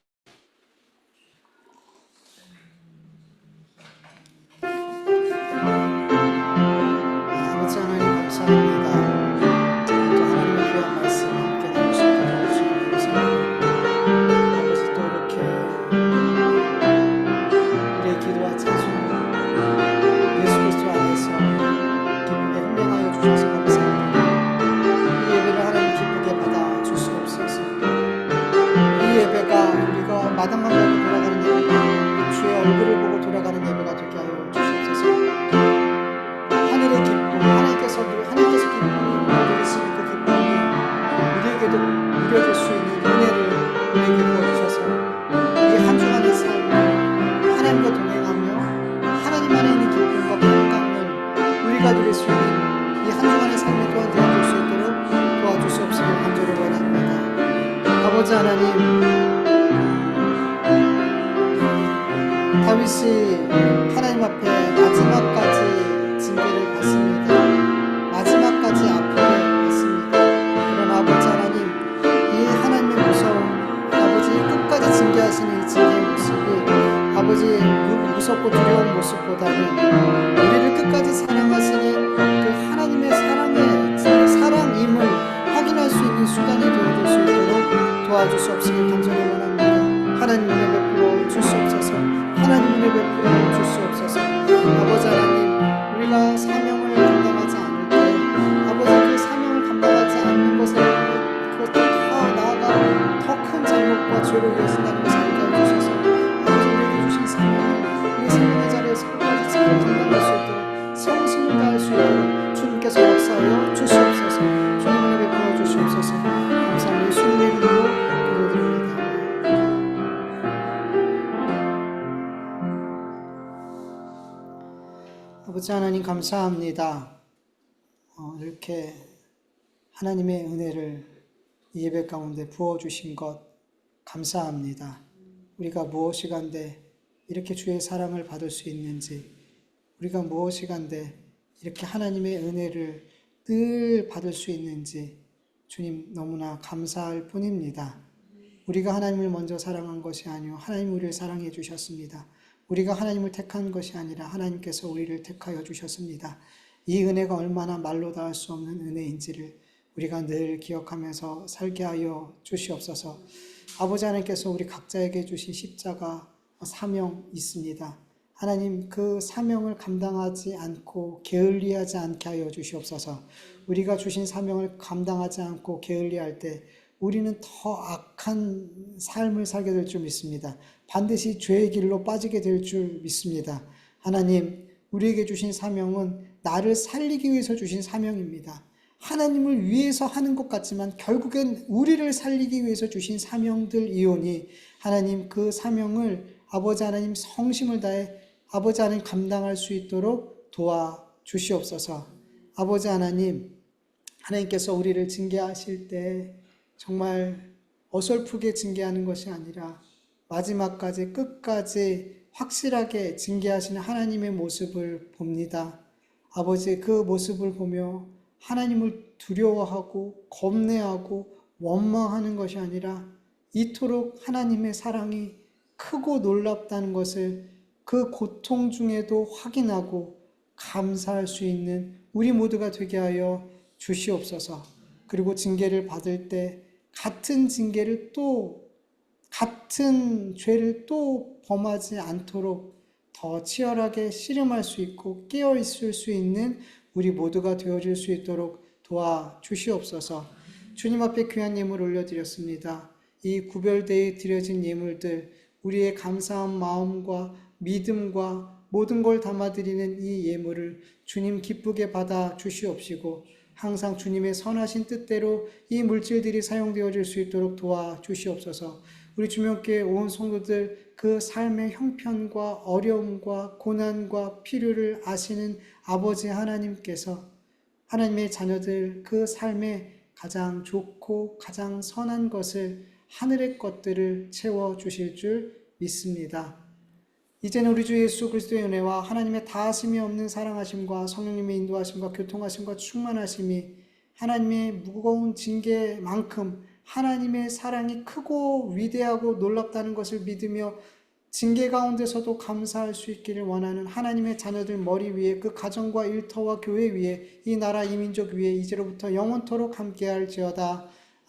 아버지 하나님 감사합니다. 또 하나님의 귀한 말씀 함께 나누시고 도와주시고 감사합니다. 아버지 또 이렇게 우리의 기도와 찬송을 예수 그리스도 안에서 기쁘게 흥명하여 주셔서 감사합니다. 이 예배를 하나님 기쁘게 받아 주시옵소서. 이 예배가 우리가 마당만 가고 돌아가는 예배가 주의 얼굴을 보고 돌아가는 예배가 되게 하여 주시옵소서. 하늘의 기쁨, 하나님께서 기쁨을 누리시는 그 기쁨이 우리에게도 누려질 수 있는 은혜를 우리에게 부어주셔서 이 한 주간의 삶을 하나님과 동행하며 하나님 안에 있는 기쁨과 평강을 우리가 누릴 수 있는 이 한 주간의 삶을 또한 되어줄 수 있도록 도와주시옵시길 간절히 원합니다. 아버지 하나님, 다윗이 하나님 앞에 마지막까지 징계를 받습니다. 마지막까지 아프게 했습니다. 그러나 아버지 하나님, 이 하나님의 무서움, 아버지 끝까지 징계하시는 이 징계의 모습이 아버지 무섭고 두려운 모습보다는 우리를 끝까지 사랑하시는 그 하나님의 사랑임을 확인할 수 있는 순간이 되어줄 수 있도록 도와주시옵시길 간절히 원합니다. 하나님 은혜 베풀어 주시옵소서. 하나님 은혜 베풀어 주시옵소서. 아버지 하나님, 우리가 사명을 감당하지 않을 때 아버지 그 사명을 감당하지 않는 것에 그것도 더 나아가 더 큰 잘못과 죄로 이어진다는 것을 알게 해주셔서 아버지 우리에게 주신 사명을 우리 생명의 자리에서 끝까지 잘 감당할 수 있도록 성심을 다할 수 있도록 주님께서 역사하여 주시옵소서. 주님 은혜 베풀어 주시옵소서. 감사합니다. 예수님의 이름으로 기도드립니다. 아버지 하나님 감사합니다. 이렇게 하나님의 은혜를 이 예배 가운데 부어주신 것 감사합니다. 우리가 무엇이간데 이렇게 주의 사랑을 받을 수 있는지, 우리가 무엇이간데 이렇게 하나님의 은혜를 늘 받을 수 있는지 주님 너무나 감사할 뿐입니다. 우리가 하나님을 먼저 사랑한 것이 아니요 하나님 우리를 사랑해 주셨습니다. 우리가 하나님을 택한 것이 아니라 하나님께서 우리를 택하여 주셨습니다. 이 은혜가 얼마나 말로 다 할 수 없는 은혜인지를 우리가 늘 기억하면서 살게 하여 주시옵소서. 아버지 하나님께서 우리 각자에게 주신 십자가 사명 있습니다. 하나님 그 사명을 감당하지 않고 게을리하지 않게 하여 주시옵소서. 우리가 주신 사명을 감당하지 않고 게을리할 때 우리는 더 악한 삶을 살게 될 줄 믿습니다. 반드시 죄의 길로 빠지게 될 줄 믿습니다. 하나님, 우리에게 주신 사명은 나를 살리기 위해서 주신 사명입니다. 하나님을 위해서 하는 것 같지만 결국엔 우리를 살리기 위해서 주신 사명들이오니 하나님 그 사명을 아버지 하나님 성심을 다해 아버지 하나님 감당할 수 있도록 도와주시옵소서. 아버지 하나님, 하나님께서 우리를 징계하실 때 정말 어설프게 징계하는 것이 아니라 마지막까지 끝까지 확실하게 징계하시는 하나님의 모습을 봅니다. 아버지 그 모습을 보며 하나님을 두려워하고 겁내하고 원망하는 것이 아니라 이토록 하나님의 사랑이 크고 놀랍다는 것을 그 고통 중에도 확인하고 감사할 수 있는 우리 모두가 되게 하여 주시옵소서. 그리고 징계를 받을 때 같은 징계를 또 같은 죄를 또 범하지 않도록 더 치열하게 씨름할 수 있고 깨어 있을 수 있는 우리 모두가 되어질 수 있도록 도와주시옵소서. 주님 앞에 귀한 예물 올려드렸습니다. 이 구별되어 드려진 예물들, 우리의 감사한 마음과 믿음과 모든 걸 담아드리는 이 예물을 주님 기쁘게 받아 주시옵시고 항상 주님의 선하신 뜻대로 이 물질들이 사용되어질 수 있도록 도와주시옵소서. 우리 주명교회 온 성도들 그 삶의 형편과 어려움과 고난과 필요를 아시는 아버지 하나님께서 하나님의 자녀들 그 삶에 가장 좋고 가장 선한 것을, 하늘의 것들을 채워주실 줄 믿습니다. 이제는 우리 주 예수 그리스도의 은혜와 하나님의 다하심이 없는 사랑하심과 성령님의 인도하심과 교통하심과 충만하심이, 하나님의 무거운 징계만큼 하나님의 사랑이 크고 위대하고 놀랍다는 것을 믿으며 징계 가운데서도 감사할 수 있기를 원하는 하나님의 자녀들 머리 위에, 그 가정과 일터와 교회 위에, 이 나라 이 민족 위에 이제로부터 영원토록 함께할지어다.